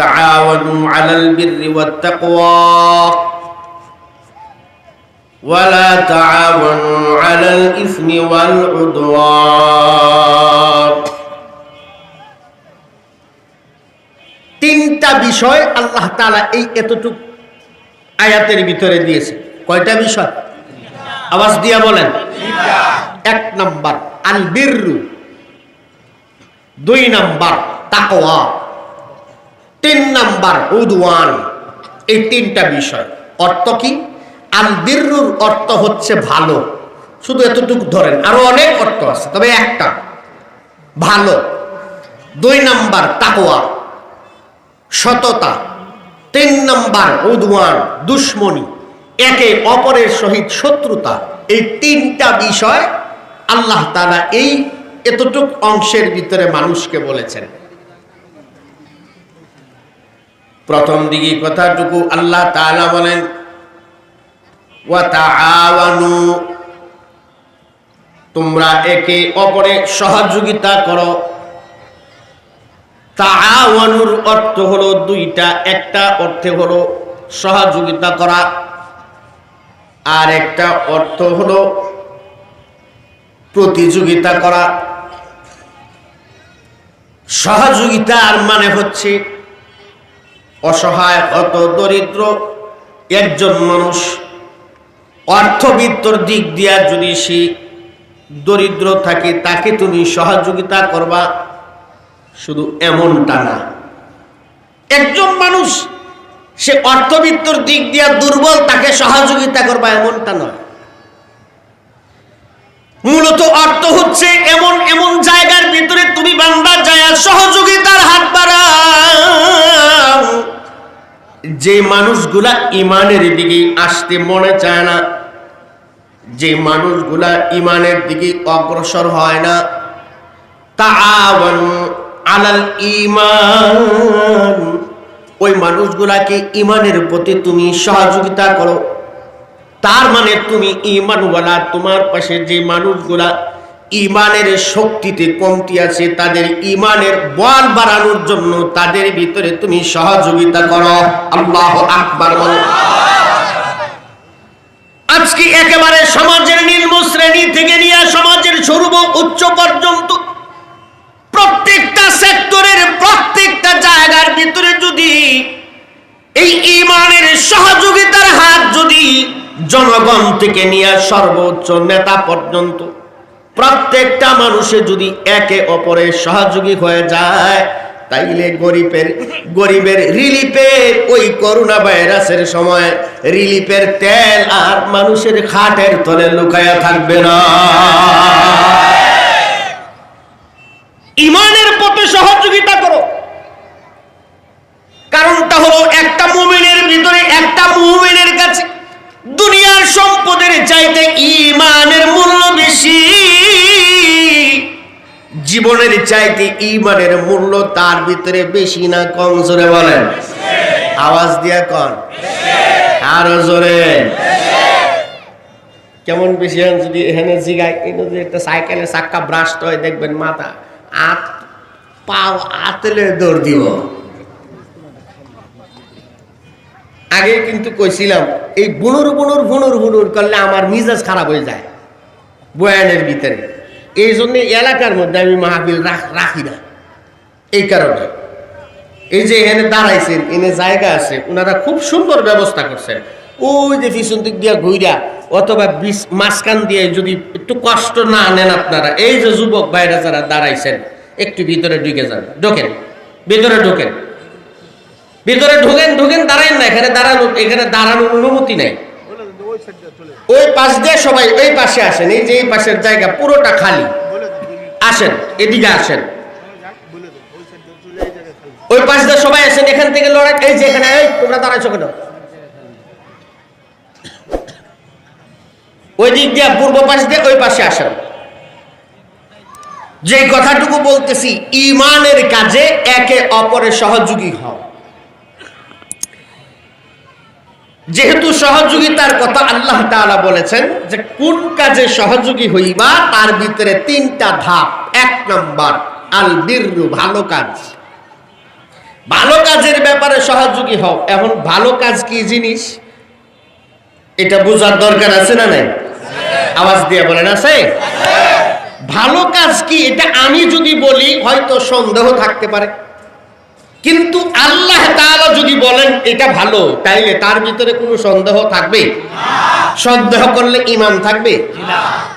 تعاونوا على البر والتقوى ولا تعاونوا على الإثم والعدوان তিনটা বিষয় আল্লাহ তাআলা এই এতটুক আয়াতের ভিতরে দিয়েছে। কয়টা বিষয়? আওয়াজ দিয়া বলেন। এক নাম্বার আল বিররু, দুই নাম্বার তাকওয়া, তিন নাম্বার উদওয়ান। এই তিনটা বিষয় অর্থ কি? আল বিররুর অর্থ হচ্ছে ভালো, শুধু এতটুকু ধরেন, আরো অনেক অর্থ আছে, তবে একটা ভালো। দুই নাম্বার তাকওয়া, সততা। তিন নাম্বার উদওয়ান, দুশ্মনী, একে অপরের সহিত শত্রুতা। এই তিনটা বিষয় আল্লাহ তাআলা এই এতটুক অংশের ভিতরে মানুষকে বলেছেন। প্রথম দিকে কথাটুকু আল্লাহ তাআলা বলেন ওয়া তাআওয়ানু, তোমরা একে অপরে সহযোগিতা করো। তাআওয়ানুর অর্থ হলো দুইটা, একটা অর্থে হলো সহযোগিতা করা, আর একটা অর্থ হলো প্রতিযোগিতা করা। সহযোগিতার মানে হচ্ছে অসহায় অত দরিদ্র একজন মানুষ অর্থবিত্তর দিক দিয়া যদি সে দরিদ্র থাকে, তাকে তুমি সহযোগিতা করবা, শুধু এমনটা না। একজন মানুষ সে অর্থবিত্তর দিক দিয়া দুর্বল, তাকে সহযোগিতা করবা, এমনটা নয়। মূলত অর্থ হচ্ছে এমন এমন জায়গার ভিতরে তুমি বান্দা যায় সহযোগিতার হাত বাড়াও, যে মানুষগুলা ইমানের দিকে আসতে মনে চায় না, যে মানুষগুলা ইমানের দিকে অগ্রসর হয় না, তাআওয়ানু আলাল ঈমান, ওই মানুষগুলাকে ইমানের প্রতি তুমি সহযোগিতা করো। তার মানে তুমি ঈমানওয়ালা, তোমার পাশে যে মানুষগুলা ঈমানের শক্তিতে কমতি আছে, তাদের ঈমানের বল বাড়ানোর জন্য তাদের ভিতরে তুমি সহযোগিতা করো। আল্লাহু আকবার। আজকে একেবারে সমাজের নিম্ন শ্রেণী থেকে নিয়ে সমাজের সর্ব উচ্চ পর্যন্ত প্রত্যেকটা সেক্টরের প্রত্যেকটা জায়গার ভিতরে যদি এই ঈমানের সহযোগিতার হাত যদি জনগণ থেকে নিয়ে সর্বোচ্চ নেতা পর্যন্ত প্রত্যেকটা মানুষে যদি একে অপরের সহযোগী হয়ে যায়, তাইলে গরিবের রিলিফের, ওই করোনা ভাইরাসের সময় রিলিফের তেল আর মানুষের খাটের তলে লুকায়া থাকবে না। ঈমানের পথে সহযোগিতা করো। কারণটা হলো একটা মুমিনের ভিতরে, একটা মুমিনের কাছে দুনিয়ার সম্পদের চাইতে ঈমানের মূল্য বেশি। জীবনের চাইতে ঈমানের মূল্য তার ভিতরে বেশি না কম? জোরে বলেন, আওয়াজ দিয়া কন, আরো জোরে। কেমন বেশি? যদি এখানে জিগায়, যদি একটা সাইকেলের চাক্কা ব্রাশ হয়, দেখবেন মাথা পাও আতলে দৌড় দিব। আগে কিন্তু কইছিলাম এই বুনুর বুনুর বুনুর বুনুর করলে আমার মিজাজ খারাপ হয়ে যায় বয়ানের ভিতরে। এই জন্য এলাকার মধ্যে আমি মাহফিল রাখি না। এই কারণে এই যে এখানে দাঁড়াইছেন, এনে জায়গা আছে, ওনারা খুব সুন্দর ব্যবস্থা করছেন। ওই যে পিছন দিক দিয়া ঘুইরা অথবা মাঝখান দিয়ে যদি একটু কষ্ট না নেন আপনারা, এই যে যুবক ভাইরা যারা দাঁড়াইছেন, একটু ভিতরে ঢুকে যান, ঢোকেন ভিতরে, ঢোকেন ভিতরে, ঢোকেন, দাঁড়াইন না। এখানে দাঁড়ানোর অনুমতি নাই। ওই পাশ দিয়ে সবাই ওই পাশে আসেন। এই যে এই পাশের জায়গা পুরোটা খালি, আসেন, এদিকে আসেন, ওই পাশ দিয়ে সবাই আসেন। এখান থেকে লড়াই, এই যে এখানে, এই তোমরা দাঁড়াইছো কেন? ওই দিক দিয়ে পূর্ব পাশ দিয়ে ওই পাশে আসেন। যে কথাটুকু বলতেছি, ঈমানের কাজে একে অপরের সহযোগী হও। যেহেতু সহযোগিতার কথা আল্লাহ তাআলা বলেছেন যে কোন কাজে সহযোগী হইবা, তার ভিতরে তিনটা ধাপ। এক নাম্বার আল বিররু, ভালো কাজ। ভালো কাজের ব্যাপারে ব্যাপারে সহযোগী হও। এখন ভালো কাজ কি জিনিস এটা বোঝার দরকার আছে না নাই? আওয়াজ দিয়ে বলেন আছে? ভালো কাজ কি এটা আমি যদি বলি হয়তো সন্দেহ থাকতে পারে, কিন্তু আল্লাহ তাআলা যদি বলেন এটা ভালো, তাইলে তার ভিতরে কোনো সন্দেহ থাকবে? সন্দেহ করলে ঈমান থাকবে?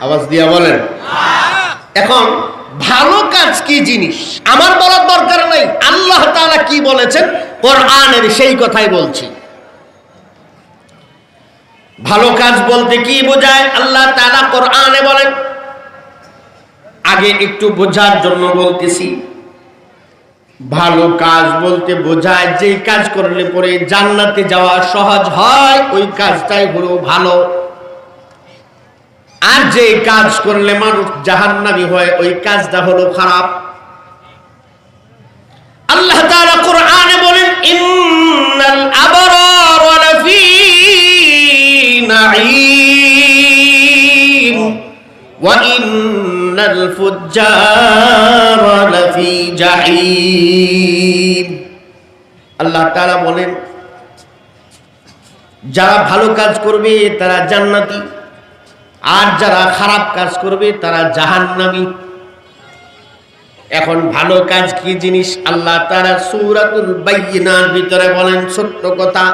আওয়াজ দিয়ে বলেন। এখন ভালো কাজ কি জিনিস আমার বলার দরকার নাই, আল্লাহ তাআলা কি বলেছেন কোরআনের সেই কথাই বলছি। ভালো কাজ বলতে কি বোঝায় আল্লাহ তাআলা কোরআনে বলেন, আগে একটু বোঝার জন্য বলতেছি। ভালো কাজ বলতে বোঝায় যে কাজ করলে পরে জান্নাতে যাওয়া সহজ হয় ওই কাজটাই হলো ভালো, আর যে কাজ করলে মানুষ জাহান্নামী হয় ওই কাজটা হলো খারাপ। আল্লাহ তাআলা কোরআনে বলেন, ইন্নাল আবরার লাফি নাঈম ওয়া ইন্নাল ফুজ্জার লাফি জাহিম। আল্লাহ তাআলা বলেন যারা ভালো কাজ করবে তারা জান্নাতি, আর যারা খারাপ কাজ করবে তারা জাহান্নামী। এখন ভালো কাজ কি জিনিস আল্লাহ তাআলা সূরাতুল বাইয়িনার ভিতরে বলেন, ছোট্ট কথা,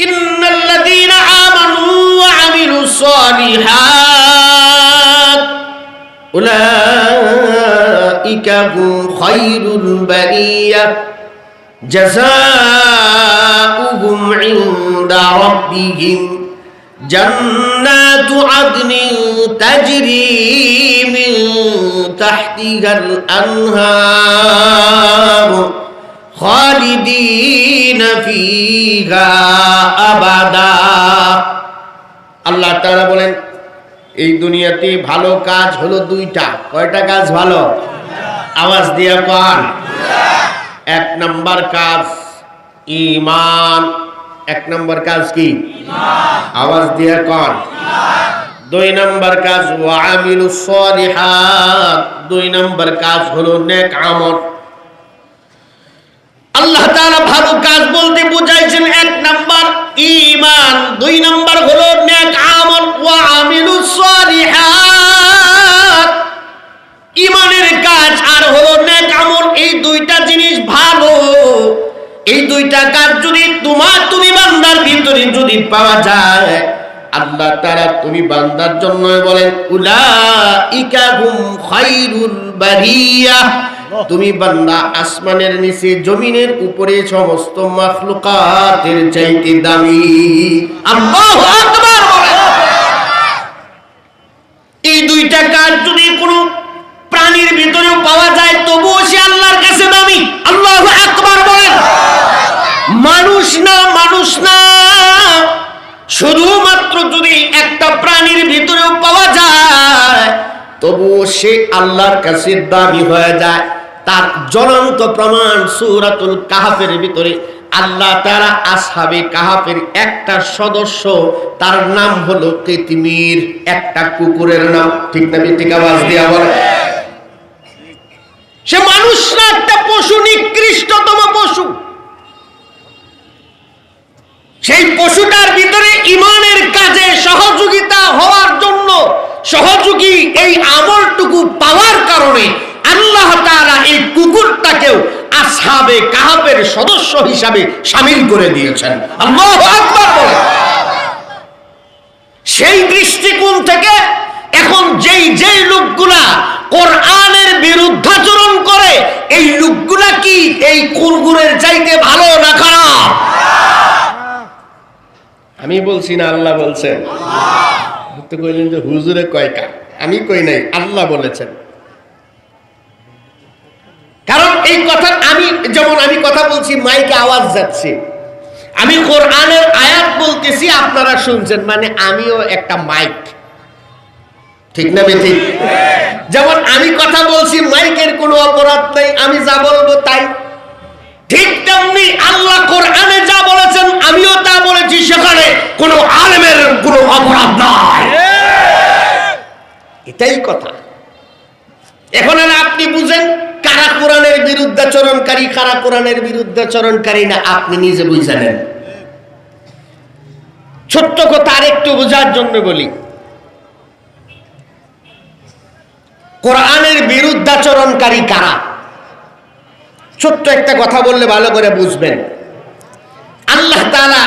ইন্নাল্লাযীনা আমানু ওয়া আমিলুস সালিহাত উলাইকা হুম খায়রুল বারিয়া জাযাউহুম ইনদা রাব্বিহিম জান্নাতু আদনিন তাজরি মিন তাহতিহাল আনহার খালিদিনা ফিহা আবাদা। আল্লাহ তাআলা বলেন এই দুনিয়াতে ভালো কাজ হলো দুইটা। কয়টা কাজ ভালো? আওয়াজ দিয়ে কোন? এক নাম্বার কাজ ঈমান। এক নম্বর কাজ কি? আওয়াজ দিয়ে কোন? দুই নম্বর কাজ ওয়া আমিলুস সালিহাত। দুই নম্বর কাজ হলো নেক আমল। আল্লাহ তাআলা ভালো কাজ বলতে বুঝাইছেন এক নাম্বার ঈমান, দুই নাম্বার হলো নেক আমল। ওয়া আমিলুস সালিহাত ঈমানের কাজ আর হলো নেক আমল, এই দুইটা জিনিস ভালো। এই দুইটা কাজ যদি তুমি বান্দার ভিতরে যদি পাওয়া যায়, আল্লাহ তাআলা তুমি বান্দার জন্য বলেন উলাইকা হুম খায়রুল বারিয়া। তুমি বান্দা আসমানের নিচে জমিনের উপরে সমস্ত মাখলুকাতের চাইতে দামি। আল্লাহু আকবার বলেন। এই দুইটা কাজ যদি কোনো প্রাণীর ভিতরেও পাওয়া যায় তবুও সে আল্লাহর কাছে দামি। আল্লাহু আকবার বলেন। মানুষ না শুধুমাত্র যদি একটা প্রাণীর ভিতরেও পাওয়া যায় তবুও সে আল্লাহর কাছে দামি হয়ে যায়। তার জ্বলন্ত প্রমাণ সূরাতুল কাহফের ভিতরে আল্লাহ তাআলা আসহাবে কাহফের একটা সদস্য, তার নাম হলো কিতমির, একটা কুকুরের নাম। ঠিক না? ঠিক আওয়াজ দিয়া বলে। সে মানুষ না, একটা পশু, নিকৃষ্টতম পশু। সেই পশুটার ভিতরে ঈমানের কাজে সহযোগিতা হওয়ার জন্য, সহযোগী এই আমলটুকু পাওয়ার কারণে আল্লাহ তাআলা এই কুকুরটাকেও আসহাবে কাহফের সদস্য হিসাবে শামিল করে দিয়েছেন। আল্লাহু আকবার বলেন। সেই দৃষ্টিকোণ থেকে এখন যেই লোকগুলা কোরআনের বিরুদ্ধাচরণ করে, এই লোকগুলা কি এই কুকুরের চাইতে ভালো না খারাপ? আমি বলছি না, আল্লাহ বলছেন। তো কইলেন যে হুজুরে কয়টা, আমি কই নাই, আল্লাহ বলেছেন। কারণ এই কথা যেমন আমি কথা বলছি, মাইকে আওয়াজ যাচ্ছে, আমি কোরআনের আয়াত বলতেছি, আপনারা শুনছেন, মানে আমিও একটা মাইক। ঠিক না বেঠিক? যেমন আমি কথা বলছি, মাইকের কোনো অপরাধ নেই, আমি যা বলবো তাই। ঠিক তেমনি আল্লাহ কোরআনে যা বলেছেন আমিও তা বলেছি, সেখানে কোনো আলেমের কোনো অপরাধ নাই। এটাই কথা। এখন আপনি বুঝেন কারা কোরআনের বিরুদ্ধাচরণকারী, কারা কোরআনের বিরুদ্ধাচরণকারী না আপনি নিজে বুঝে নেন। ছোট্ট কথা আরেকটু বোঝার জন্য বলি, কোরআনের বিরুদ্ধাচরণকারী কারা, ছোট্ট একটা কথা বললে ভালো করে বুঝবেন। আল্লাহ তাআলা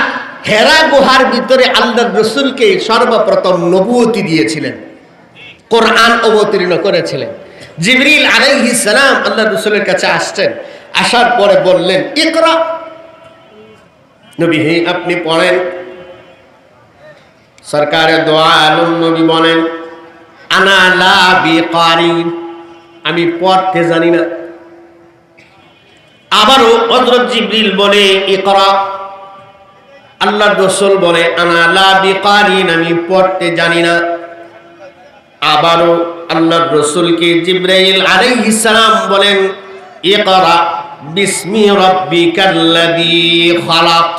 হেরা গুহার ভিতরে আল্লাহর রাসূলকে সর্বপ্রথম নবুয়তি দিয়েছিলেন, কোরআন অবতীর্ণ করেছিলেন। জিবরিল আলাইহিস সালাম আল্লাহর রাসূলের কাছে আসছেন, আসার পরে বললেন ইকরা, নবী হে আপনি পড়েন। সরকারে দো আলম নবী বলেন আনা লা বিকারি, আমি পড়তে জানি না। আবারও হযরত জিবরিল বলে ইকরা, আল্লাহর রাসূল বলে আনা লা বিকারিন, আমি পড়তে জানি না। আবারও আল্লাহর রাসূলকে জিবরাইল আলাইহিস সালাম বলেন ইকরা বিসমি রাব্বিকাল্লাযী খালাক।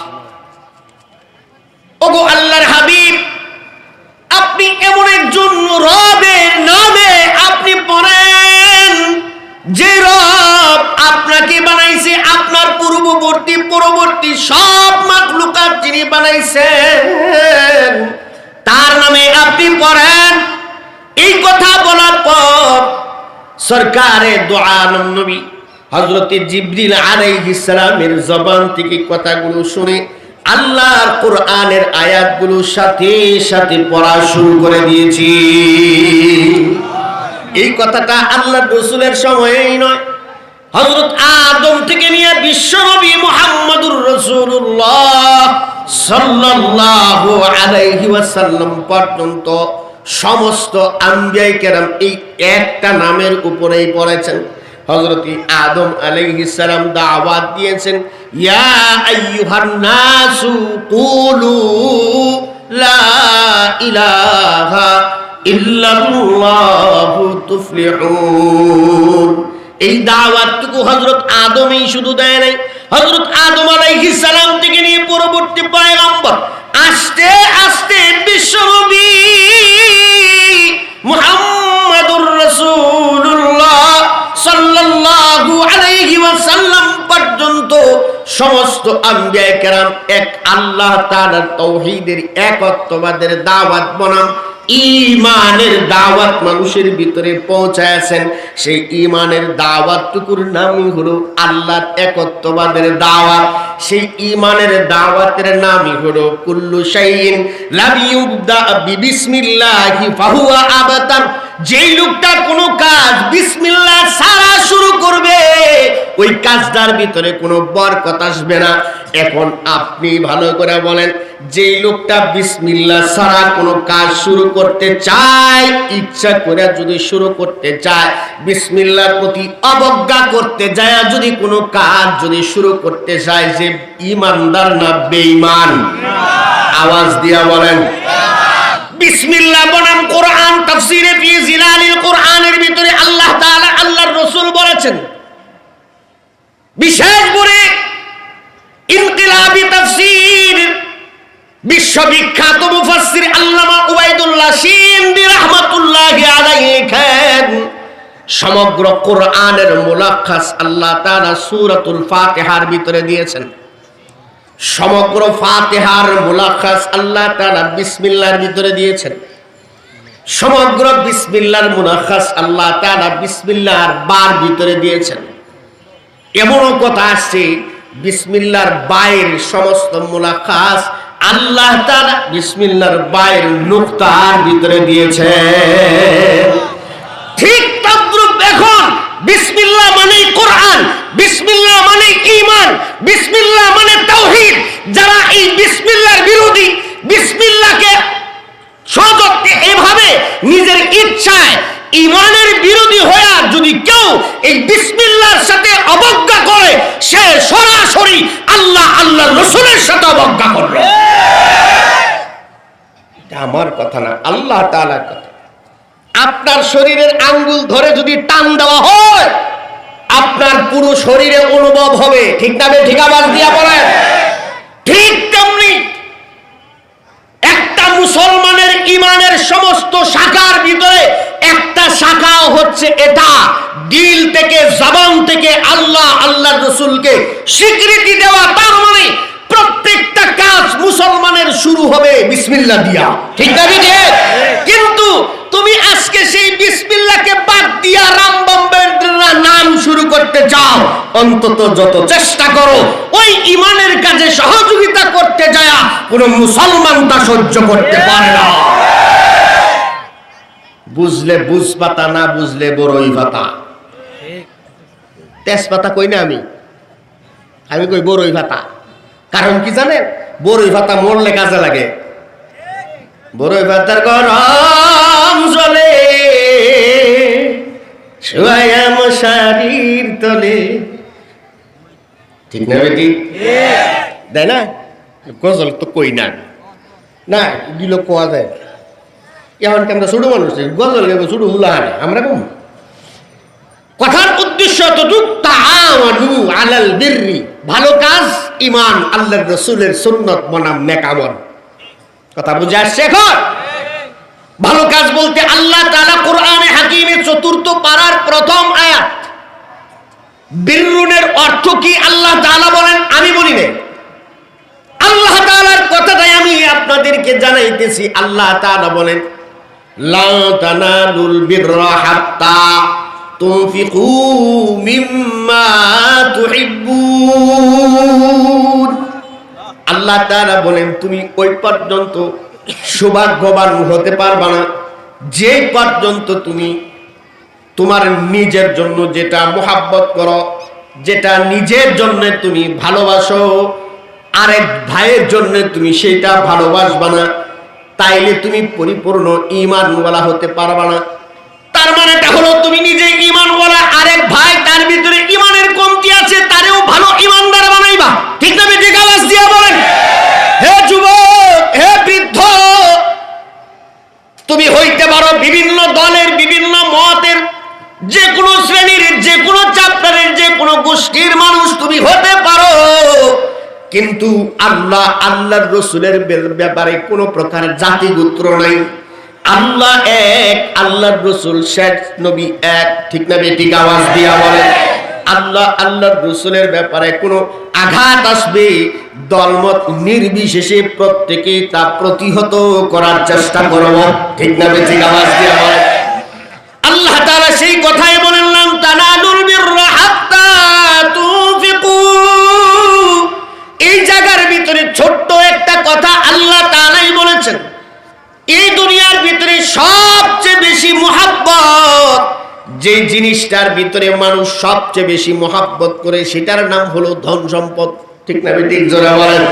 ওগো আল্লাহর হাবিব, আপনি এমন একজন রবের নামে আপনি পড়েন যে রব আপনাকে বানাইছে, আপনার পূর্ববর্তী সব মাখলুকাত যিনি বানাইছেন তার নামে আপনি পড়েন। এই কথা বলার পর সরকারে দো আলম নবী হযরত জিবরিল আলাইহিস সালামের জবান থেকে কথাগুলো শুনে আল্লাহর কোরআনের আয়াতগুলো সাথে সাথে পড়া শুরু করে দিয়েছি। এই কথাটা আল্লাহর রাসূলের সময়েই নয়, হযরত আদম থেকে নিয়ে বিশ্বনবী মুহাম্মদুর রাসূলুল্লাহ সাল্লাল্লাহু আলাইহি ওয়াসাল্লাম পর্যন্ত সমস্ত আম্বিয়া কেরাম এই একটা নামের উপরেই পড়েছেন। হযরত আদম আলাইহিস সালাম দাওয়াত দিয়েছেন ইয়া আইয়ুহান নাসু কুলু লা ইলাহা ইল্লাল্লাহু তুফলিহুন। এই দাওয়াতটুকু হযরত আদমই শুধু দেয় নাই, হযরত আদম আলাইহিস সালাম থেকে নিয়ে পরবর্তী পয়গম্বর আস্তে আস্তে বিশ্বনবী মুহাম্মদুর রাসূলুল্লাহ সাল্লাল্লাহু আলাইহি ওয়াসাল্লাম পর্যন্ত সমস্ত আম্বিয়া কেরাম এক আল্লাহ তাআলার তাওহীদের একত্ববাদের দাওয়াত বনাম ঈমানের দাওয়াত মানুষের ভিতরে পৌঁছায়াছেন। সেই ঈমানের দাওয়াতটুকুর নামই হলো আল্লাহর একত্ববাদের দাওয়াত। সেই ঈমানের দাওয়াতের নামই হলো কুল্লু শাইইন লাম ইউবদা বিসমিল্লাহি ফাহুয়া আবতার। যেই লোকটা কোনো কাজ বিসমিল্লাহ ছাড়া শুরু করবে ওই কাজটার ভিতরে কোনো বরকত আসবে না। এখন আপনি ভালো করে বলেন, যেই লোকটা বিসমিল্লাহ ছাড়া কোনো কাজ শুরু করতে চায়, ইচ্ছা করে যদি শুরু করতে চায়, বিসমিল্লাহর প্রতি অবজ্ঞা করতে যায় যদি কোনো কাজ যদি শুরু করতে চায়, যে ঈমানদার না বেঈমান? আওয়াজ দিয়া বলেন বিসমিল্লাহ বনাম কোরআন। তাফসীরে ফি জিলালিল কোরআনের ভিতরে আল্লাহ তাআলা আল্লাহর রাসূল বলেছেন, বিশেষ করে ইনকিলাবি তাফসীর বিশ্ববিখ্যাত মুফাসসির আল্লামা উবাইদুল্লাহ সিন্দি রাহমাতুল্লাহি আলাইহি লেখেন, সমগ্র কোরআনের মুলাক্কাস আল্লাহ তাআলা সূরাতুল ফাতিহার ভিতরে দিয়েছেন। সমগ্র ফাতিহার মুলাক্কাস আল্লাহ তাআলা বিসমিল্লাহর ভিতরে দিয়েছেন। সমগ্র বিসমিল্লাহর মুলাক্কাস আল্লাহ তাআলা বিসমিল্লাহর বার ভিতরে দিয়েছেন। এমনও কথা আসছে বিসমিল্লাহর বাইর সমস্ত মুলাক্কাস আল্লাহ তাআলা বিসমিল্লাহর বাইর নুকতার ভিতরে দিয়েছে। ঠিক তদ্রূপ এখন বিসমিল্লাহ মানে কোরআন, বিসমিল্লাহ মানে ঈমান, বিসমিল্লাহ মানে তাওহীদ। যারা এই বিসমিল্লাহর বিরোধী, বিসমিল্লাহকে সযত্নে এভাবে নিজের ইচ্ছায় ঈমানের বিরোধী হয়ে যদি কেউ এই বিসমিল্লাহর সাথে অবজ্ঞা করে, সে সরাসরি আল্লাহর রাসূলের সাথে অবজ্ঞা করবে। এটা আমার কথা না, আল্লাহ তাআলার কথা। আপনার শরীরের আঙ্গুল ধরে যদি টান দেওয়া হয়, আপনার পুরো শরীরে অনুভব হবে। ঠিক না? ঠিক আওয়াজ দিয়া বলেন। ঠিক তেমনি একটা মুসলমানের ঈমানের সমস্ত শাখার ভিতরে একটা শাখাও হচ্ছে এটা, দিল থেকে জবান থেকে আল্লাহ আল্লাহর রাসূলকে স্বীকৃতি দেওয়া। তার মানে প্রত্যেকটা কাজ মুসলমানের শুরু হবে বিসমিল্লাহ দিয়া, ঠিক না? কিন্তু তুমি আজকে সেই বিসমিল্লাহকে বাদ দিয়া রামবম্বের নাম শুরু করতে চাও, অন্তত যত চেষ্টা করো ওই ইমানের কাজে সহযোগিতা করতে যায় কোন মুসলমান তা সহ্য করতে পারে না। বুঝলে বুঝ পাতা, না বুঝলে বড়ই পাতা। তেজপাতা কই না, আমি কই বড়ই পাতা। কারণ কি জানেন? বড়ই পাতা মরলে কাজে লাগে। বড়ই পাতার গরম জলে শুয়ায়া মশারির তলে, ঠিক না বেটি? দেয় না গজল তো কই না, না দিল কোয়া যায়। এখন আমরা ছোট মানুষ, গজল গাবো ছোট হুলা হানে, আমরা কম। কথার উদ্দেশ্য আলাল বিররি, ভালো কাজ, ঈমান, আল্লাহর রাসূলের সুন্নাত বনাম নেক আমল। কথা বুঝে আসছে এখন? ভালো কাজ বলতে আল্লাহ তাআলা কোরআনে হাকিমে ৪র্থ পারার প্রথম আয়াত, বিররুনের অর্থ কি আল্লাহ তাআলা বলেন, আমি বলি না। আল্লাহ তাআলার কথাটাই আমি আপনাদেরকে জানাইতেছি। আল্লাহ তাআলা বলেন, লা তানালুল বিররা হাত্তা তুনফিকু মিম্মা তুহিব্বুন। আল্লাহ তাআলা বলেন, তুমি ওই পর্যন্ত সৌভাগ্যবান হতে পারবা না যে পর্যন্ত তুমি তোমার নিজের জন্য যেটা মুহাব্বত করো, যেটা নিজের জন্য তুমি ভালোবাসো, আরেক ভাইয়ের জন্য তুমি সেটা ভালোবাসবা না, তাইলে তুমি পরিপূর্ণ ঈমানওয়ালা হতে পারবা না। তার মানেটা হলো তুমি নিজে ঈমানওয়ালা, আরেক ভাই তার ভিতরে ঈমানের কমতি আছে, তারেও ভালো ঈমানদার বানাইবা, ঠিক না? ঠিক আওয়াজ দিয়া বলেন। হে যুবক, হে বৃদ্ধ, তুমি হইতে পারো বিভিন্ন দলের, বিভিন্ন মতের, যে কোনো শ্রেণীর, যে কোনো চ্যাপ্টারের, যে কোনো গোষ্ঠীর মানুষ তুমি হতে পারো, কিন্তু আল্লাহ আল্লাহর রাসূলের ব্যাপারে কোনো প্রকার জাতি গোত্র নাই। আল্লাহ এক, আল্লাহর রাসূল শেষ নবী এক, ঠিক না? ঠিক আওয়াজ দিয়া বলেন। আল্লাহ আল্লাহর রাসূলের ব্যাপারে কোনো আঘাত আসবে, দলমত নির্বিশেষে প্রত্যেকে তা প্রতিহত করার চেষ্টা করব, ঠিক না? ঠিক আওয়াজ দিয়া বলেন। আল্লাহ তাআলা সেই কথাই বলেন, লান তানালুল বিররা হাত্তা তুনফিকু। এই জায়গার ভিতরে ছোট্ট একটা কথা আল্লাহ তাআলাই বলেছেন। এই দুনিয়ার ভিতরে সবচেয়ে বেশি মুহাব্বত, যে জিনিসটার ভিতরে মানুষ সবচেয়ে বেশি মুহাব্বত করে, সেটার নাম হলো ধন সম্পদ, ঠিক না? ঠিক জোরে বলেন।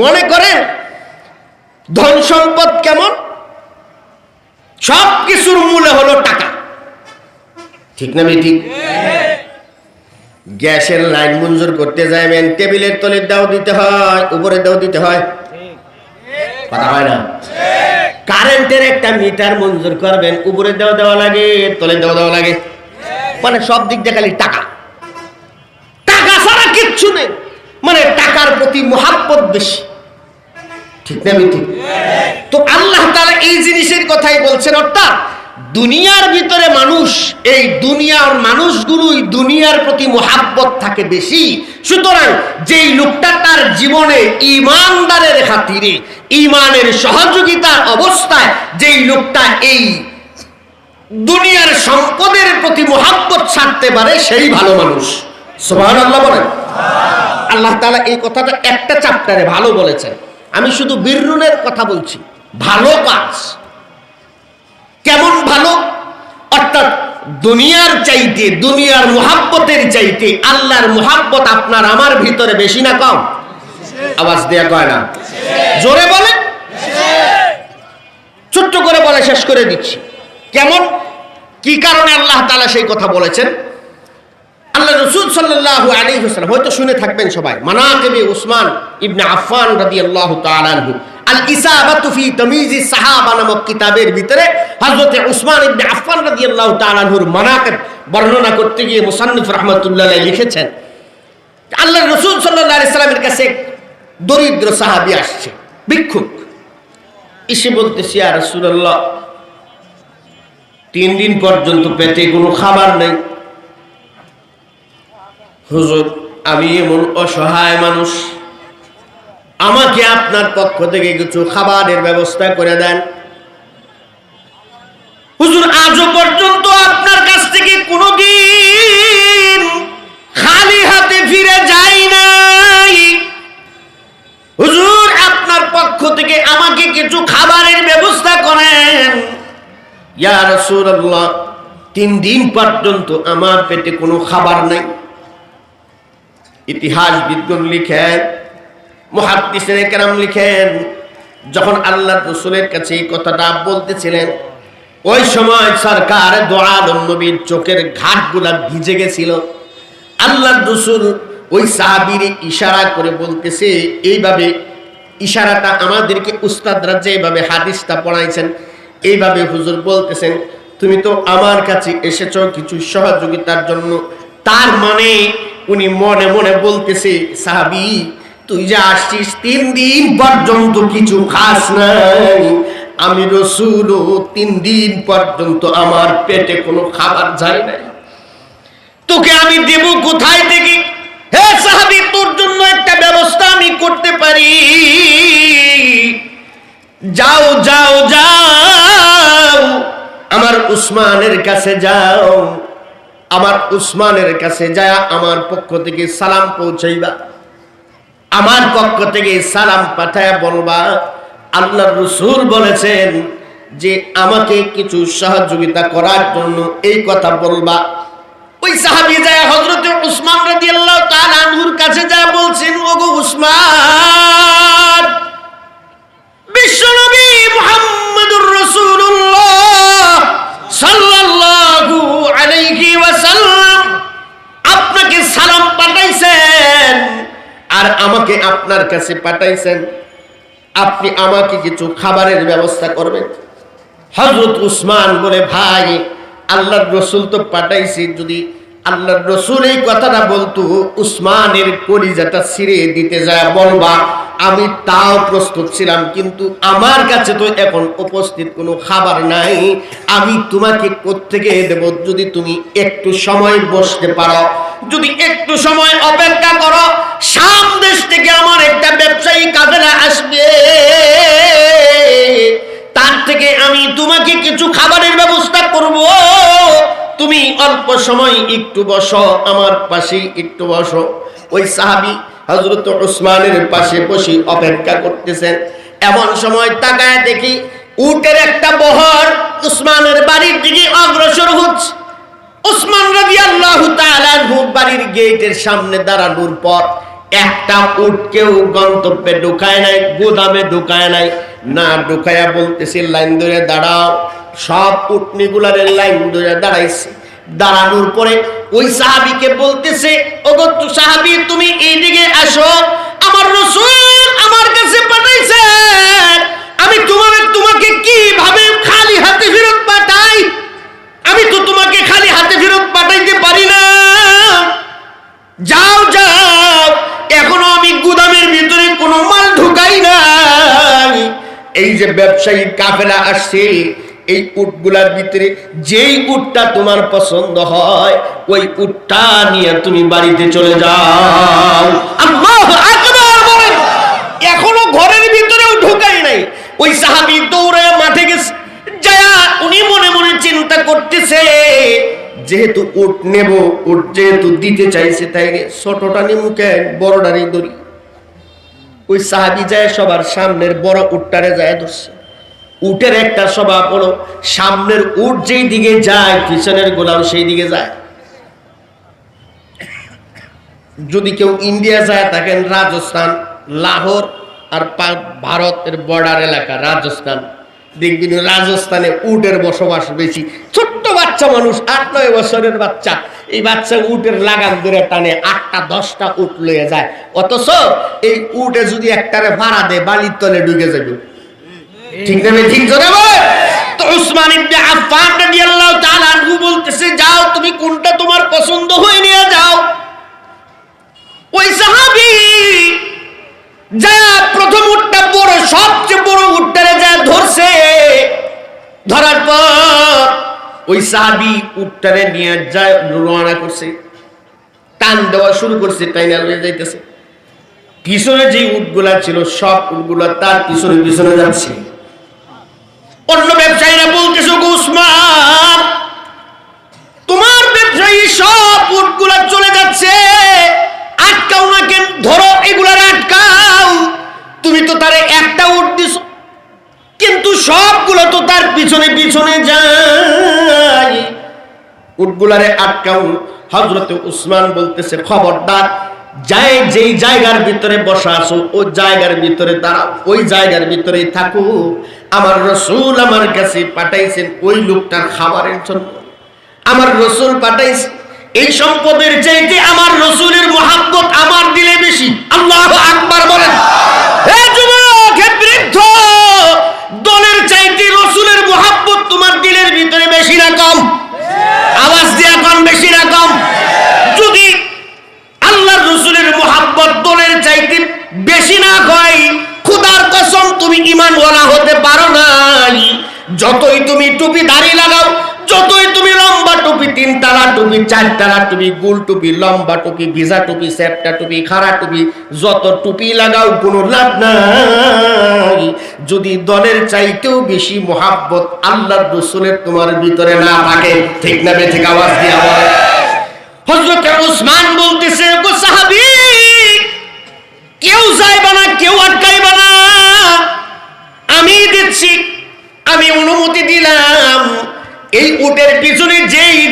মনে করেন ধন সম্পদ কেমন? সবকিছুর মূলে হলো টাকা, ঠিক না? ঠিক। গ্যাসের লাইন মঞ্জুর করতে যাবেন, টেবিলের তলে দাও দিতে হয়, উপরে দাও দিতে হয়, কথা হয় না? কারেন্টের একটা মিটার মঞ্জুর করবেন, উপরে দেওয়া লাগে, তলে দেওয়া লাগে, মানে সব দিক দিয়ে খালি টাকা, টাকা ছাড়া কিচ্ছু নেই। মানে টাকার প্রতি মুহাব্বত বেশি, ঠিক না? ঠিক। তো আল্লাহ তাআলা এই জিনিসের কথাই বলছেন, অর্থাৎ দুনিয়ার ভিতরে মানুষ, এই দুনিয়ার মানুষগুলোই দুনিয়ার প্রতি মুহাব্বত থাকে বেশি। সুতরাং যেই লোকটা তার জীবনে ঈমানদারের খাতিরে, ঈমানের সহযোগিতার অবস্থায় যেই লোকটা এই দুনিয়ার সম্পদের প্রতি মুহাব্বত ছাড়তে পারে, সেই ভালো মানুষ। সুবহানাল্লাহ বলেন। আল্লাহ তাআলা এই কথাটা একটা চ্যাপ্টারে ভালো বলেছেন। আমি শুধু বিররুনের কথা বলছি, ভালো কাজ কেমন ভালো, অর্থাৎ দুনিয়ার চাইতে, দুনিয়ার মুহাব্বতের চাইতে আল্লাহর মুহাব্বত আপনার আমার ভিতরে বেশি না কম? আওয়াজ দেয়া কয় না, জোরে বলে, ছোট্ট করে বলে শেষ করে দিচ্ছি। কেমন, কি কারণে আল্লাহ তাআলা সেই কথা বলেছেন? আল্লাহ রাসূল সাল্লাল্লাহু আলাইহি ওয়াসাল্লাম, হয়তো শুনে থাকবেন সবাই, মানাকিবে উসমান ইবনে আফফান রাদিয়াল্লাহু তাআলা আনহু, আল ইসাবাতু ফি তামিজিস সাহাবা নামক কিতাবের ভিতরে হযরত উসমান ইবনে আফফান রাদিয়াল্লাহু তাআলা আনহুর মানাকিব বর্ণনা করতে গিয়ে মুসান্নিফ রাহমাতুল্লাহ আলাইহি লিখেছেন, আল্লাহ রাসূল সাল্লাল্লাহু আলাইহি সাল্লামের কাছে দরিদ্র সাহাবী আসছে, ভিক্ষুক, এসে বলতেছে, ইয়া রাসূলুল্লাহ, 3 দিন পর্যন্ত পেটে কোনো খাবার নেই। হুজুর, আমি এমন অসহায় মানুষ, আমাকে আপনার পক্ষ থেকে কিছু খাবারের ব্যবস্থা করে দেন। হুজুর, আজও পর্যন্ত আপনার কাছ থেকে কোনোদিন খালি হাতে ফিরে যাই নাই। হুজুর, আপনার পক্ষ থেকে আমাকে কিছু খাবারের ব্যবস্থা করেন। ইয়া রাসূলুল্লাহ, 3 দিন পর্যন্ত আমার পেটে কোনো খাবার নাই। ইতিহাসবিদগণ লিখেন, মুহাদ্দিসিনে কেরাম লিখেন, যখন আল্লাহর রাসূলের কাছে এই কথাটা বলতেছিলেন, ওই সময় সরকার দো আলম নবীর চোখের ঘাটগুলা ভিজে গেছিল। আল্লাহর রাসূল ওই সাহাবীর ইশারা করে বলতেছে, এইভাবে ইশারাটা আমাদেরকে উস্তাদরা যেভাবে হাদিসটা পড়াইছেন এইভাবে হুজুর বলতেছেন, তুমি তো আমার কাছে এসেছো কিছু সহযোগিতার জন্য। তার মানে উনি মনে মনে বলতেছে, সাহাবী তুই যে আসছিস 3 দিন পর্যন্ত কিছু খাস নাই, আমি রাসূলও 3 দিন পর্যন্ত আমার পেটে কোনো খাবার যায় নাই, তোকে আমি দেব কোথায় থেকে? হে সাহাবী, তোর জন্য একটা ব্যবস্থা আমি করতে পারি। যাও যাও যাও, আমার উসমানের কাছে যাও, আমার উসমানের কাছে যায় আমার পক্ষ থেকে সালাম পৌঁছাইবা, আমার পক্ষ থেকে সালাম পাঠায়া বলবা আল্লাহর রাসূল বলেছেন যে আমাকে কিছু সহযোগিতা করার জন্য এই কথা বলবা। ওই সাহাবী যায় হযরত উসমান রাদিয়াল্লাহু তাআলা আনহুর কাছে যায় বলছেন, ওগো উসমান, বিশ্বনবী মুহাম্মদুর রাসূলুল্লাহ সাল্লাল্লাহু আলাইহি ওয়াসাল্লাম আপনাকে সালাম পাঠাইছেন আর আমাকে আপনার কাছে পাঠাইছেন, আপনি আমাকে কিছু খাবারের ব্যবস্থা করবেন। হযরত উসমান বলে, ভাই আল্লাহর রাসূল তো পাঠাইছি, যদি আল্লাহর রাসূল এই কথাটা বলতো উসমানের কলিজাটা ছিঁড়ে দিতে যায় বলবা, আমি তাও প্রস্তুত ছিলাম, কিন্তু আমার কাছে তো এখন উপস্থিত কোনো খাবার নাই, আমি তোমাকে কোত্থেকে দেব? যদি তুমি একটু সময় বসতে পারো, যদি একটু সময় অপেক্ষা করো, শাম দেশ থেকে আমার একটা ব্যবসায়ী কাফেলা আসবে, তার থেকে আমি তোমাকে কিছু খাবারের ব্যবস্থা করব, তুমি অল্প সময় একটু বসো, আমার পাশে একটু বসো। ওই সাহাবী হযরত উসমানের পাশে বসে অপেক্ষা করতেছেন। এমন সময় তাকায় দেখি উটের একটা বহর উসমানের বাড়ির দিকে অগ্রসর হচ্ছে। উসমান রাদিয়াল্লাহু তাআলা বাড়ির গেটের সামনে দাঁড়ানোর পর একটা উটকেও গন্তব্যে ঢুকায় নাই, গোদামে ঢুকায় নাই, না ঢুকায়া বলতেছে লাইন ধরে দাঁড়াও। সব উটনিগুলার লাইন ধরে দাঁড়াইছে। দাঁড়ানোর পরে ওই সাহাবীকে বলতেছে, ওগো সাহাবী, তুমি এইদিকে আসো, আমার রাসূল আমার কাছে পাঠাইছেন, আমি তোমাকে কিভাবে খালি হাতে ফেরত পাঠাই? আমি তো তোমাকে খালি হাতে ফেরত পাঠাইতে পারি না। যাও যাও, এখনো আমি গুদামের ভিতরে কোনো মাল ঢুকাই নাই। এই যে ব্যবসায়ী কাফেলা আসছে, এই উটগুলার ভিতরে যেই উটটা তোমার পছন্দ হয় ওই উটটা নিয়ে তুমি বাড়িতে চলে যাও। আল্লাহু আকবার বলেন। এখনো ঘরের ভিতরেও ঢুকাই নাই। ওই সাহাবী দৌড়ায় মাঠে গেছে, যায় উনি মনে মনে চিন্তা করতেছে, যেহেতু উট নেব, উট যেহেতু দিতে চাইছে, তাই ছোটটা নিমু কেন, বড়টারই ধরি। ওই সাহাবী যায় সবার সামনের বড় উটটারে যায় ধরছে। উটের একটা স্বভাব হলো, সামনের উট যেই দিকে যায় পিছনের গোলাম সেই দিকে যায়। যদি কেউ ইন্ডিয়া যায় থাকেন, রাজস্থান, লাহোর আর ভারতের বর্ডার এলাকা রাজস্থান, দেখবেন রাজস্থানে উটের বসবাস বেশি। ছোট্ট বাচ্চা মানুষ, 8-9 বছরের বাচ্চা, এই বাচ্চা উটের লাগাম ধরে টানে 8টা-10টা উট লয়ে যায়। অথচ এই উটে যদি একটারে ভাড়া দেয় বালির তলে ঢুকে যাবে। ঠিক না? ঠিক জোরে বল। তো উসমান ইবনে আফফান রাদিয়াল্লাহু তাআলা আনহু বলতেছে, যাও তুমি কোনটা তোমার পছন্দ হয় নিয়ে যাও। ওই সাহাবী যা প্রথম উটটা বড়, সবচেয়ে বড় উটটারে যা ধরছে। ধরার পর ওই সাহাবী উটটারে নিয়ে যায়, রওনা করছে, টান দেওয়া শুরু করছে, টাইনা লয়ে যাইতেছে। পিছনে যে উটগুলা ছিল সব উটগুলা তার পিছনে পিছনে যাচ্ছে। অন্য ব্যবসায়ীরা বলতেছে, উসমান তোমার ব্যবসায়ী সব উটগুলা চলে যাচ্ছে, আটকাও না কেন, ধরো এগুলার আটকাও। তুমি তো তারে একটা উট দিছো, কিন্তু সবগুলো তো তার পিছনে পিছনে যায়, উটগুলারে আটকাও। হযরত উসমান বলতেছে, খবরদার, যেই জায়গার ভিতরে বসা আছো ওই জায়গার ভিতরে দাঁড়াও, ওই জায়গার ভিতরেই থাকো। আমার রাসূল আমার কাছে পাঠাইছেন ওই লোকটার খাবারের জন্য। আমার রাসূল পাঠাইছে, এই সম্পদের চাইতে আমার রাসূলের মহব্বত আমার দিলে বেশি। আল্লাহু আকবার বলেন। হে যুবক, হে বৃদ্ধ, দলের চাইতে রাসূলের মহব্বত তোমার দিলের ভিতরে বেশি না কম? আওয়াজ দিয়া কোন বেশি না কম? যদি আল্লাহর রাসূলের মহব্বত দলের চাইতে বেশি না হয়, খোদার কসম তুমি ঈমানওয়ালা হতে পারো না। যতই তুমি টুপি দাড়ি লাগাও, যতই তুমি লম্বা টুপি, 3 তালা টুপি, 4 তালা টুপি, গোল টুপি, লম্বা টুপি, ভিজা টুপি, সেপটা টুপি, খাড়া টুপি, যত টুপি লাগাও কোনো লাভ নাই যদি দলের চাইতেও বেশি মহব্বত আল্লাহর রাসূলের তোমার ভিতরে না থাকে। ঠিক না বেঠিক? আওয়াজ দিয়ে বলে। হযরত উসমান বলতেছে, গো সাহাবী, কেউ যাইবা না, কেউ আটকাইবা না, আমি দিচ্ছি, আমি অনুমতি দিলাম। এই উটের পিছনে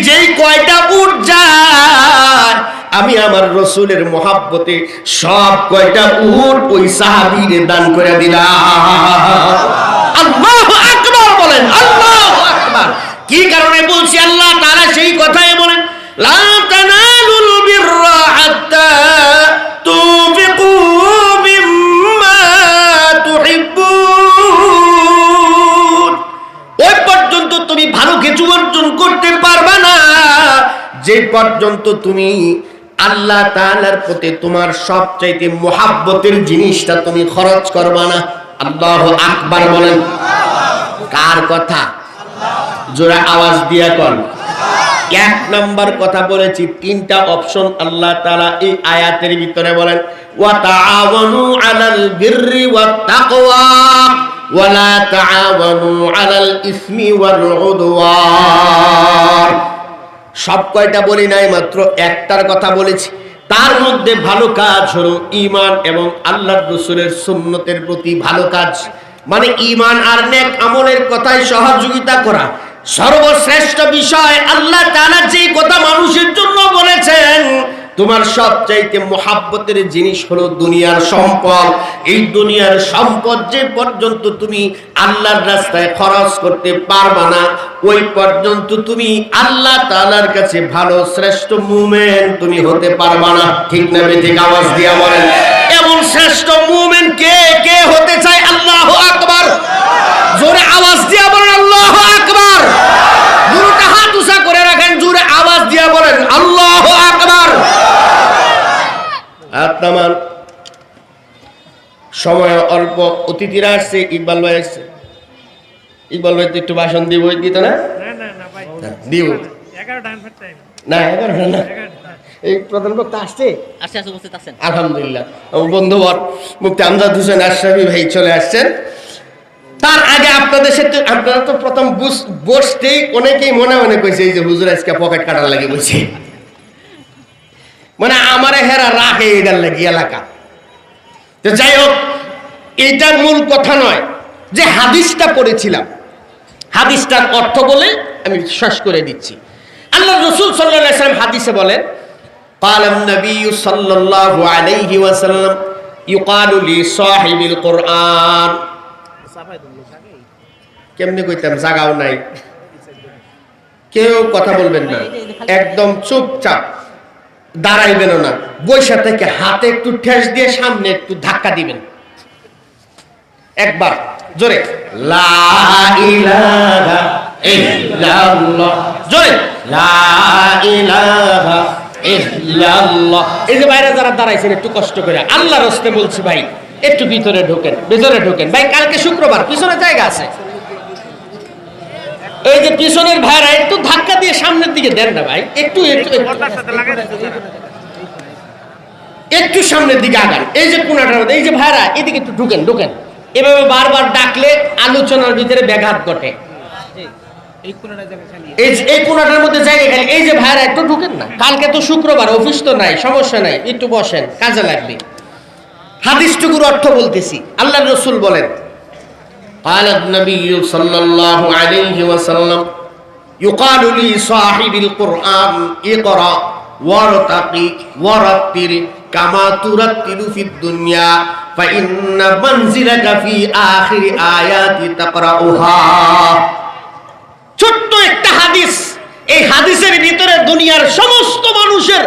যেই কয়টা উট যায়, আমি আমার রাসূলের মহব্বতে সব কয়টা উট ওই সাহাবীরে দান করে দিলাম। আল্লাহু আকবার বলেন। আল্লাহু আকবার। কি কারণে বলছি? আল্লাহ তাআলা সেই কথাই বলেন, লা তানালুল বিররা হাত্তা তুনফিকু মিম্মা তুহিব্বুন। ওই পর্যন্ত তুমি ভালো কিছু অর্জন করতে পারবে না যে পর্যন্ত তুমি আল্লাহ তাআলার প্রতি তোমার সবচাইতে মুহাব্বতের জিনিসটা তুমি খরচ করবে না। আল্লাহু আকবার বলেন। কার কথা? জোরে আওয়াজ দিয়া কর। 1 নাম্বার কথা বলেছি, 3টা অপশন আল্লাহ তাআলা এই আয়াতের ভিতরে বলেন, ওয়া তাআওয়ানু আলাল বিররি ওয়াত তাকওয়া ওয়া লা তাআওয়ানু আলাল ইসমি ওয়াল উদওয়ান। সব কয়টা বলি নাই, মাত্র একটার কথা বলেছি। তার মধ্যে ভালো কাজ হলো ঈমান এবং আল্লাহর রাসূলের সুন্নতের প্রতি ভালো কাজ, মানে ঈমান আর নেক আমলের কথায় সহযোগিতা করা। সর্বশ্রেষ্ঠ বিষয় আল্লাহ তাআলা যে কথা মানুষের জন্য বলেছেন, তোমার সবচাইতে মুহাব্বতের জিনিস হলো দুনিয়ার সম্পদ। এই দুনিয়ার সম্পদ যে পর্যন্ত তুমি আল্লাহর রাস্তায় খরচ করতে পারবা না, ওই পর্যন্ত তুমি আল্লাহ তাআলার কাছে ভালো শ্রেষ্ঠ মুমিন তুমি হতে পারবা না। ঠিক না বেঠিক? আওয়াজ দিয়া বলেন। এমন শ্রেষ্ঠ মুমিন কে কে হতে চায়? আল্লাহু আকবার। জোরে আওয়াজ দিয়া বলেন আল্লাহু আকবার। দুটো হাত উঁচা করে রাখেন, জোরে আওয়াজ দিয়া বলেন আল্লাহু আকবার। আপনার সময় অল্প, অতিথিরা আসছে, ইকবাল ভাই আসছে। ইকবাল ভাই তো একটু ভাষণ দিব, দিত না? দিব না, 11টা না, এই প্রধান বক্তা আসছে। আলহামদুলিল্লাহ, বন্ধুবর মুফতি আমজাদ হোসেন আশরাফি ভাই চলে আসছেন। তার আগে আপনাদের সাথে, আপনারা তো প্রথম বসতেই অনেকেই মনে মনে কইছে এই যে হুজুর আজকে পকেট কাটার লাগে বলছে, মানে আমারে হেরা রাখে এটার লাগি এলাকা। তো যাই হোক, এইটার মূল কথা নয়। যে হাদিসটা পড়েছিলাম, হাদিসটার অর্থ বলে আমি শেষ করে দিচ্ছি। আল্লাহ রাসূল সাল্লাল্লাহু আলাইহি ওয়াসাল্লাম হাদিসে বলেন, ক্বালান নবী সাল্লাল্লাহু আলাইহি ওয়াসাল্লাম ইউকালু লি সাহিবিল কুরআন। কেমনে কইতাম? জাগাও নাই, কেউ কথা বলবেন না, একদম চুপচাপ দাঁড়াইবেন না, বৈশা থেকে হাতে একটু ঠেস দিয়ে সামনে একটু ধাক্কা দিবেন। একবার জোরে লা ইলাহা ইল্লাল্লাহ, জোরে লা ইলাহা ইল্লাল্লাহ। এই যে বাইরে যারা দাঁড়াইছেন একটু কষ্ট করে আল্লাহর রাস্তায় বলছি ভাই, একটু ভিতরে ঢোকেন, ভিতরে ঢোকেন ভাই, কালকে শুক্রবার, পিছনে জায়গা আছে, এই যে পিছনের ভাইরা একটু ধাক্কা দিয়ে সামনের দিকে দেন না ভাই, একটু একটু সামনের দিকে আগান। এই যে কোনাটার মধ্যে এই যে ভাইরা এদিকে একটু ঢুকেন ঢুকেন। এভাবে বারবার ডাকলে আলোচনার ভিতরে ব্যাঘাত ঘটে। এই কোনাটার মধ্যে জায়গা খালি। এই যে ভাইরা একটু ঢুকেন না, কালকে তো শুক্রবার, অফিস তো নাই, সমস্যা নাই, একটু বসেন, কাজে লাগবে। হাদিসটুকুর অর্থ বলতেছি। আল্লাহর রাসূল বলেন, قال النبي صلى الله عليه وسلم يقال لصاحب القرآن اقرأ وارتقي ورتل كما ترتل في الدنيا فإن منزلك في آخر آيات تقرأها। ছোট্ট একটা হাদিস, এই হাদিসের ভিতরে দুনিয়ার সমস্ত মানুষের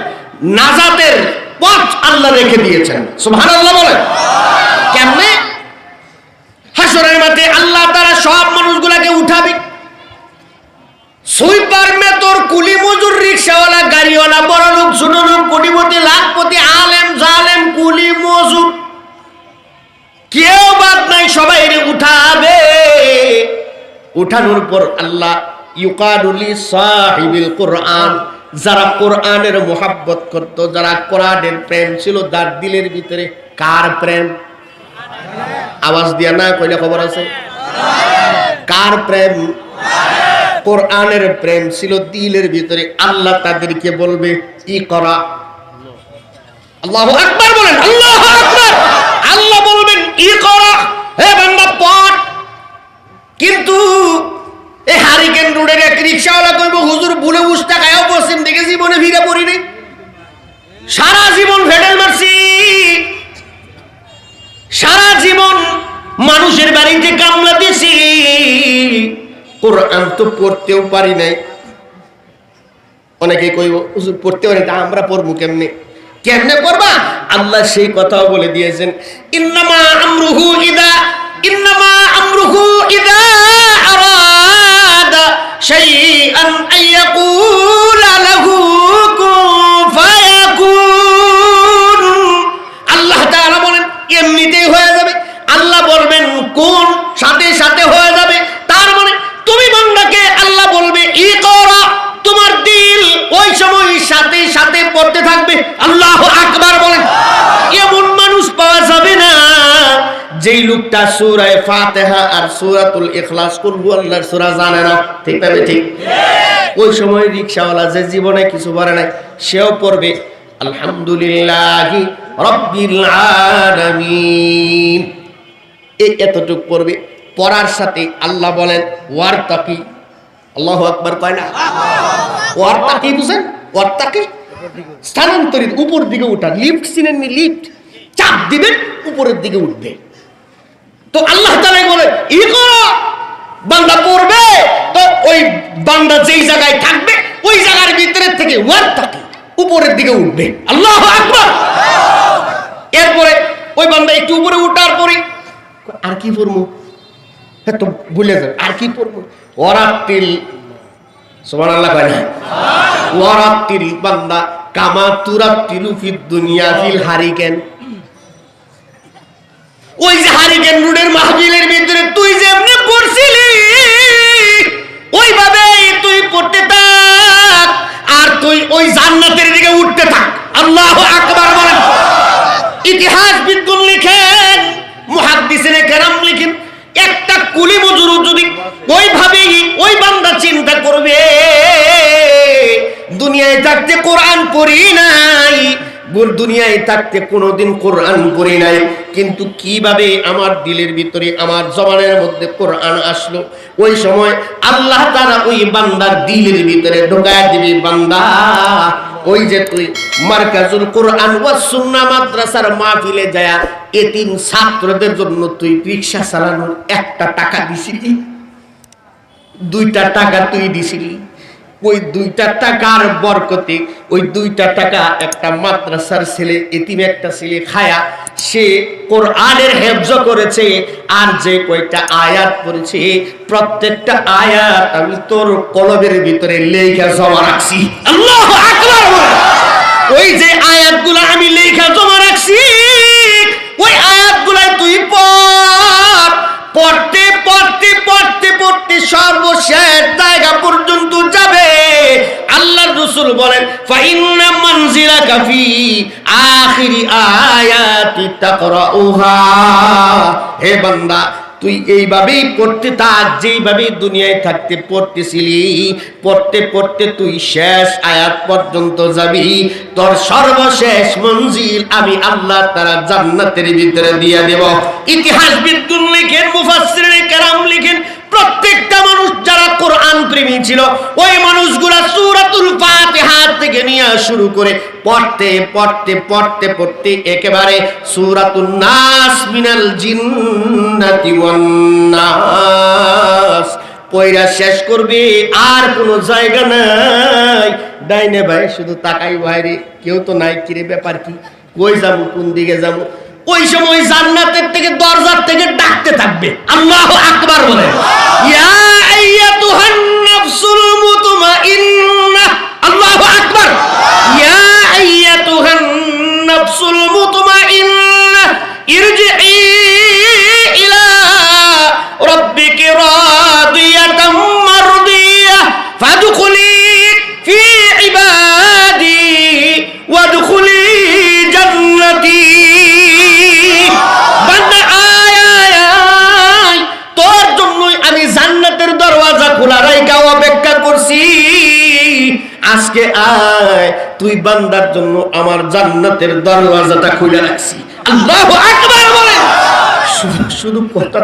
নাজাতের পথ আল্লাহ রেখে দিয়েছেন। সুবহানাল্লাহ বলেন। কেমনে? হাসরের মাঠে আল্লাহ তাআলা সব মানুষগুলোকে উঠাবে। সুইপার মেতর, কুলি মজুর, রিকশাওয়ালা, গাড়িওয়ালা, বড় লোক, ছোট লোক, কোটিপতি, লাখপতি, আলেম, জালেম, কুলি মজুর, কেউ বাদ নাই, সবাই উঠাবে। উঠানোর পর আল্লাহ ইউকালু লিসাহিবিল কুরআন, যারা কোরআনের মোহাব্বত করত, যারা কোরআনের প্রেম ছিল তার দিলের ভিতরে। কার প্রেম? আওয়াজ দিয়া না কইলে খবর আছে। কার প্রেম? কোরআনের প্রেম ছিল দিলের ভিতরে। আল্লাহ তাদেরকে বলবে ইকরা। আল্লাহু আকবার বলেন, আল্লাহু আকবার। আল্লাহ বলবেন ইকরা, হে বান্দা পড়। কিন্তু এই হারিকেন রোডের এক রিকশাওয়ালা কইব, হুজুর ভুলে উস্তা খায়ও পশ্চিম দিকে জীবনে ফিরে পড়ি নাই, সারা জীবন ভেডেল মারছি, সারা জীবন মানুষের বাড়িতে কামলা দিছি, কোরআন তো পড়তেও পারি নাই। অনেকে কইব হুজুর পড়তে পারি, তা আমরা পড়বো কেমনে? কেমনে পড়বা? আল্লাহ সেই কথাও বলে দিয়েছেন, ইন্নামা আমরুহু ইদা আরাদা শাইআন আইয়াকুলা লাহু কুন ফায়াকুন। আল্লাহ তাআলা বলেন এমনিতেই হয়ে যাবে। আল্লাহ বলবেন কোন, সাথে সাথে হয়ে যাবে। তার মানে তুমি বান্দাকে আল্লাহ বলবে ইকরা, তোমার দিল ওই সময় সাথে সাথে পড়তে থাকবে। আল্লাহু আকবার বলেন। এমন মানুষ পাওয়া যাবে না যেই লোকটা সূরা ফাতিহা আর সূরাতুল ইখলাস কুল হুয়াল্লাহর সূরা জানে না। ঠিক না? ঠিক। ওই সময় রিকশাওয়ালা যে জীবনে কিছু পড়ে নাই, সেও পড়বে আলহামদুলিল্লাহি রাব্বিল আলামিন। এতটুক পড়বে। পড়ার সাথে আল্লাহ বলেন ওয়ারতাকি। আল্লাহু আকবার কয় না? ওয়ারতাকি বুঝেন? ওয়ারতাকি স্থানান্তরিত, উপর দিকে উঠা। লিফট চিনেননি? লিফট চাপ দিবেন, উপরের দিকে উঠবে। তো আল্লাহ তাআলা বলেন ইকরা, বান্দা পড়বে তো ওই বান্দা যেই জায়গায় থাকবে ওই জায়গার ভিতরে থেকে ওয়ারতাকি, উপরের দিকে উঠবে। আল্লাহু আকবার। এরপরে ওই বান্দা একটু উপরে উঠার পরে আর কি পড়বো? তো ভুলে যাবে, আর কি পড়বো? ওয়ারাতিল, সুবহানাল্লাহ কয় না? ওয়ারাতিল বান্দা কামা তুরাতিলু ফিদ দুনিয়া ফিল হারিকেন। ওই যে হারিকেন রোডের মাহফিলের ভিতরে তুই যেমনি পড়ছিলি ওইভাবে তুই পড়তে থাক, আর তুই ওই জান্নাতের দিকে উঠতে থাক। আল্লাহু আকবার বলেন। ইতিহাসবিদগণ লিখেন, মুহাদ্দিসিনে কেরাম লিখেন, একটা কুলি মজুর যদি ওইভাবেই ওই বান্দা চিন্তা করবে দুনিয়ায় থাকতে কোরআন পড়ি নাই, দুনিয়ায় থাকতে কোনোদিন কোরআন পড়ি নাই, কিন্তু কিভাবে আমার দিলের ভিতরে আমার জবানের মধ্যে কোরআন আসলো, ওই সময় আল্লাহ তাআলা ওই বান্দার দিলের ভিতরে ঢোকায় দিবে, বান্দা ওই যে তুই মারকাজুল কোরআন ওয়াস সুন্নাহ মাদ্রাসার মাহফিলে যায় এতিম ছাত্রদের জন্য তুই রিকশা চালানোর 1টা টাকা দিছিলি, 2টা টাকা তুই দিছিলি, ওই 2টা টাকার বরকতে ওই 2টা টাকা একটা মাদ্রাসার ছেলে, এতিম একটা ছেলে খায়া সে কোরআনের হেফজ করেছে, আর যে কয়টা আয়াত পড়েছে প্রত্যেকটা আয়াত আমি তোর কলবের ভিতরে লেখা জমা রাখছি। আল্লাহু আকবার। ওই যে আয়াতগুলো আমি লেখা জমা রাখছি ওই আয়াতগুলাই তুই পড়, পড়তে পড়তে পড়তে পড়তে সর্বশেষ লাআল্লাকা ফি আখিরি আয়াতি তাকরাউহা। হে বান্দা, তুই এইভাবেই পড়তে থাক, যেইভাবে দুনিয়ায় থাকতে পড়তেছিলি, পড়তে পড়তে তুই শেষ আয়াত পর্যন্ত যাবি। তোর সর্বশেষ মঞ্জিল আমি আল্লাহ তাআলা জান্নাতের ভিতরে দিয়ে দেব। ইতিহাসবিদগণ লিখেন, মুফাসসিরিনে কেরাম লিখেন, প্রত্যেকটা মানুষ যারা কোরআন প্রেমী ছিল, ওই মানুষগুলা সূরাতুল ফাতিহা থেকে নিয়ে শুরু করে পড়তে পড়তে পড়তে পড়তে একেবারে সূরাতুন নাস মিনাল জিন্নাতি ওয়ান নাস পয়রা শেষ করবে, আর কোনো জায়গা নাই। ডাইনে ভাই শুধু তাকাই, বাইরে কেউ তো নাই, কিরে ব্যাপার কি, কই যাবো, কোন দিকে যাবো? ওই সময় জান্নাতের থেকে দরজার থেকে ডাকতে থাকবে, আল্লাহু আকবার বলে, ইয়া আইয়াতুহান নাফসুল মুতমাইন্নাহ, আল্লাহু আকবার, ইয়া আইয়াতুহান নাফসুল মুতমাইন্নাহ ইরজিই ইলা রাব্বিকি রাদিয়াতাম মারদিয়াহ ফাদখুলি ফি ইবাদি ওয়াদখুলি জান্নাতি। বান্দা আয় আয় আয়, তোর জন্যই আমি জান্নাতের দরওয়াজা খোলা রাইখা অপেক্ষা করছি। আজকে আয়, তুই বান্দার জন্য আমার জান্নাতের দরওয়াজাটা খুলে রাখছি। আল্লাহু আকবার বলেন। শুধু কথা